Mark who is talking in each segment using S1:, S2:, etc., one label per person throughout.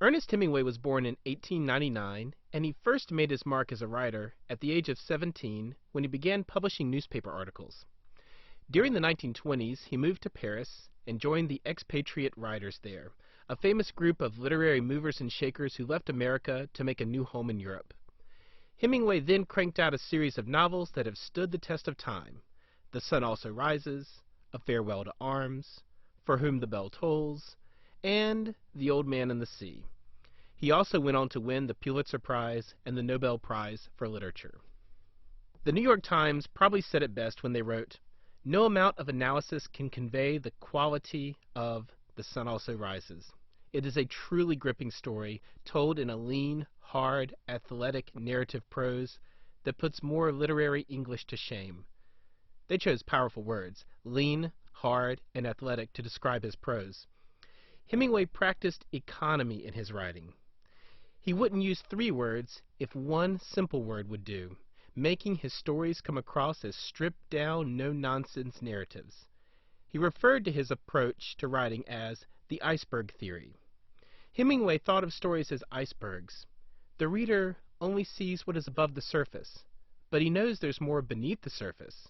S1: Ernest Hemingway was born in 1899, and he first made his mark as a writer at the age of 17 when he began publishing newspaper articles. During the 1920s, he moved to Paris and joined the Expatriate Writers there, a famous group of literary movers and shakers who left America to make a new home in Europe. Hemingway then cranked out a series of novels that have stood the test of time: The Sun Also Rises, A Farewell to Arms, For Whom the Bell Tolls, and The Old Man and the Sea. He also went on to win the Pulitzer Prize and the Nobel Prize for Literature. The New York Times probably said it best when they wrote, "No amount of analysis can convey the quality of The Sun Also Rises. It is a truly gripping story, told in a lean, hard, athletic narrative prose that puts more literary English to shame." They chose powerful words, lean, hard, and athletic, to describe his prose. Hemingway practiced economy in his writing. He wouldn't use 3 words if one simple word would do, making his stories come across as stripped-down, no-nonsense narratives. He referred to his approach to writing as the iceberg theory. Hemingway thought of stories as icebergs. The reader only sees what is above the surface, but he knows there's more beneath the surface.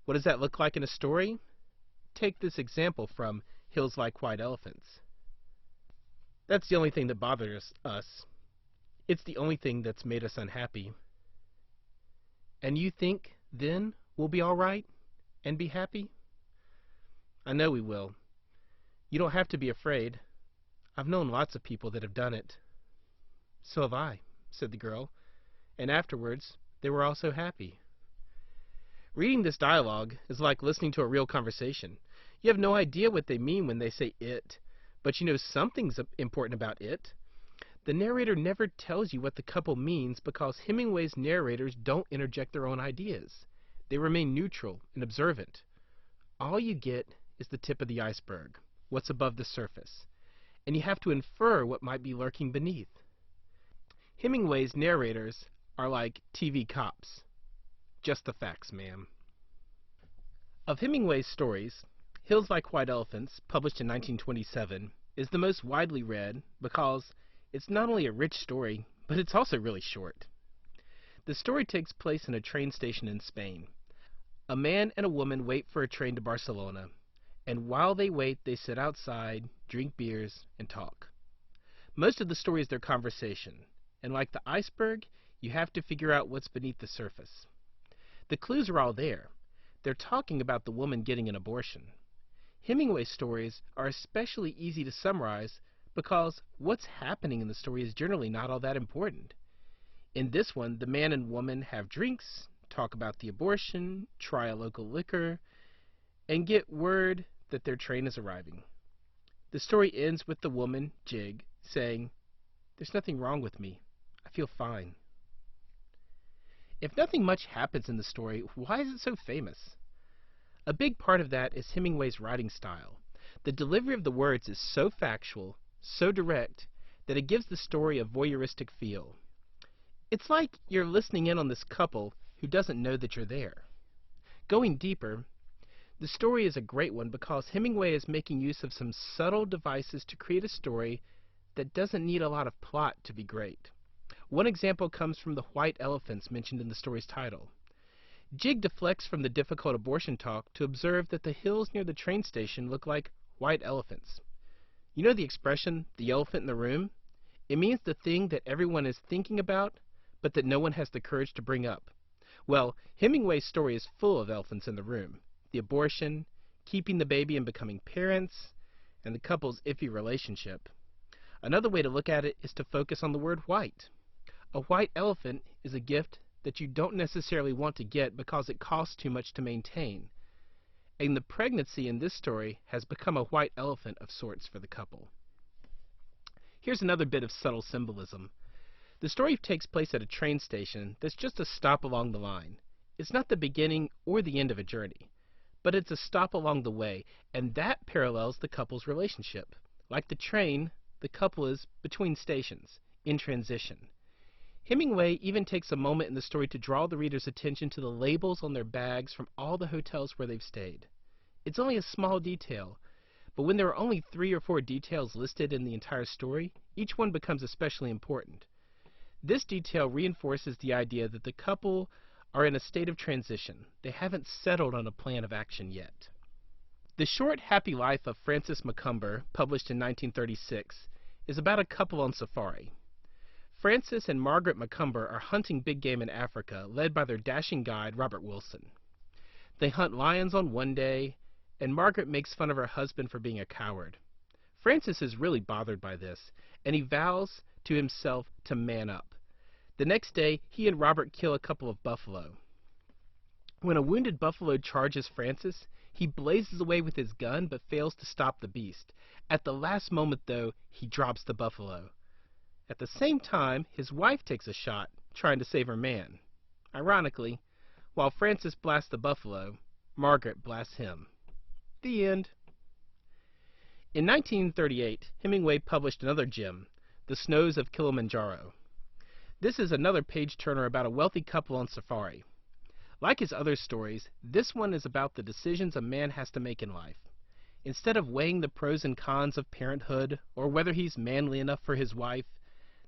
S1: What does that look like in a story? Take this example from Hills Like White Elephants. That's the only thing that bothers us. It's the only thing that's made us unhappy. And you think then we'll be all right and be happy? I know we will. You don't have to be afraid. I've known lots of people that have done it. So have I, said the girl, and afterwards they were all so happy. Reading this dialogue is like listening to a real conversation. You have no idea what they mean when they say it, but you know something's important about it. The narrator never tells you what the couple means because Hemingway's narrators don't interject their own ideas. They remain neutral and observant. All you get is the tip of the iceberg, what's above the surface, and you have to infer what might be lurking beneath. Hemingway's narrators are like TV cops. Just the facts, ma'am. Of Hemingway's stories, Hills Like White Elephants, published in 1927, is the most widely read because it's not only a rich story, but it's also really short. The story takes place in a train station in Spain. A man and a woman wait for a train to Barcelona, and while they wait, they sit outside, drink beers, and talk. Most of the story is their conversation, and like the iceberg, you have to figure out what's beneath the surface. The clues are all there. They're talking about the woman getting an abortion. Hemingway's stories are especially easy to summarize because what's happening in the story is generally not all that important. In this one, the man and woman have drinks, talk about the abortion, try a local liquor, and get word that their train is arriving. The story ends with the woman, Jig, saying, "There's nothing wrong with me. I feel fine." If nothing much happens in the story, why is it so famous? A big part of that is Hemingway's writing style. The delivery of the words is so factual, so direct, that it gives the story a voyeuristic feel. It's like you're listening in on this couple who doesn't know that you're there. Going deeper, the story is a great one because Hemingway is making use of some subtle devices to create a story that doesn't need a lot of plot to be great. One example comes from the white elephants mentioned in the story's title. Jig deflects from the difficult abortion talk to observe that the hills near the train station look like white elephants. You know the expression, the elephant in the room? It means the thing that everyone is thinking about, but that no one has the courage to bring up. Well, Hemingway's story is full of elephants in the room. The abortion, keeping the baby and becoming parents, and the couple's iffy relationship. Another way to look at it is to focus on the word white. A white elephant is a gift that you don't necessarily want to get because it costs too much to maintain. And the pregnancy in this story has become a white elephant of sorts for the couple. Here's another bit of subtle symbolism. The story takes place at a train station that's just a stop along the line. It's not the beginning or the end of a journey, but it's a stop along the way, and that parallels the couple's relationship. Like the train, the couple is between stations, in transition. Hemingway even takes a moment in the story to draw the reader's attention to the labels on their bags from all the hotels where they've stayed. It's only a small detail, But when there are only 3 or 4 details listed in the entire story, each one becomes especially important. This detail reinforces the idea that the couple are in a state of transition. They haven't settled on a plan of action yet. The short, happy life of Francis Macumber, published in 1936, is about a couple on safari. Francis and Margaret Macumber are hunting big game in Africa, led by their dashing guide, Robert Wilson. They hunt lions on one day, and Margaret makes fun of her husband for being a coward. Francis is really bothered by this, and he vows to himself to man up. The next day, he and Robert kill a couple of buffalo. When a wounded buffalo charges Francis, he blazes away with his gun but fails to stop the beast. At the last moment, though, he drops the buffalo. At the same time, his wife takes a shot, trying to save her man. Ironically, while Francis blasts the buffalo, Margaret blasts him. The end. In 1938, Hemingway published another gem, The Snows of Kilimanjaro. This is another page-turner about a wealthy couple on safari. Like his other stories, this one is about the decisions a man has to make in life. Instead of weighing the pros and cons of parenthood, or whether he's manly enough for his wife,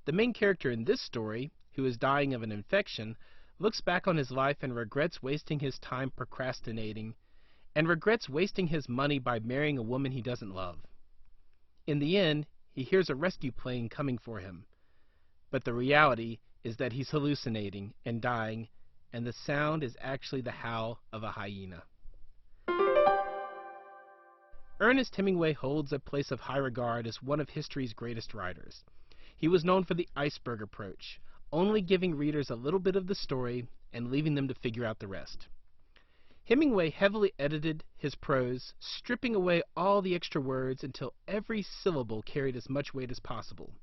S1: the main character in this story, who is dying of an infection, looks back on his life and regrets wasting his time procrastinating, and regrets wasting his money by marrying a woman he doesn't love. In the end, he hears a rescue plane coming for him, but the reality is that he's hallucinating and dying, and the sound is actually the howl of a hyena. Ernest Hemingway holds a place of high regard as one of history's greatest writers. He was known for the iceberg approach, only giving readers a little bit of the story and leaving them to figure out the rest. Hemingway heavily edited his prose, stripping away all the extra words until every syllable carried as much weight as possible.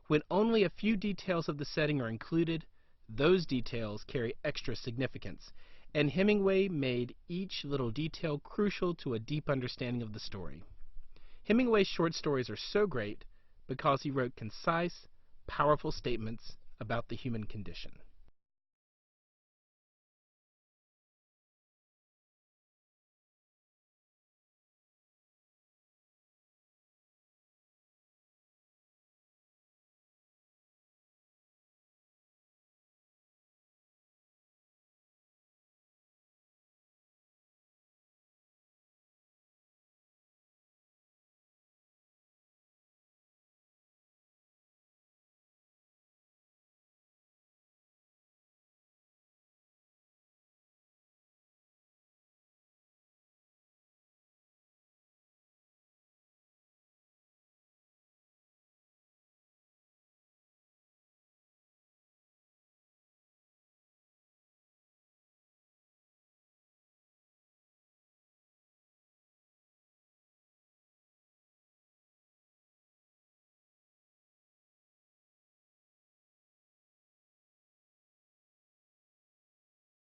S1: When only a few details of the setting are included, those details carry extra significance, and Hemingway made each little detail crucial to a deep understanding of the story. Hemingway's short stories are so great because he wrote concise, powerful statements about the human condition.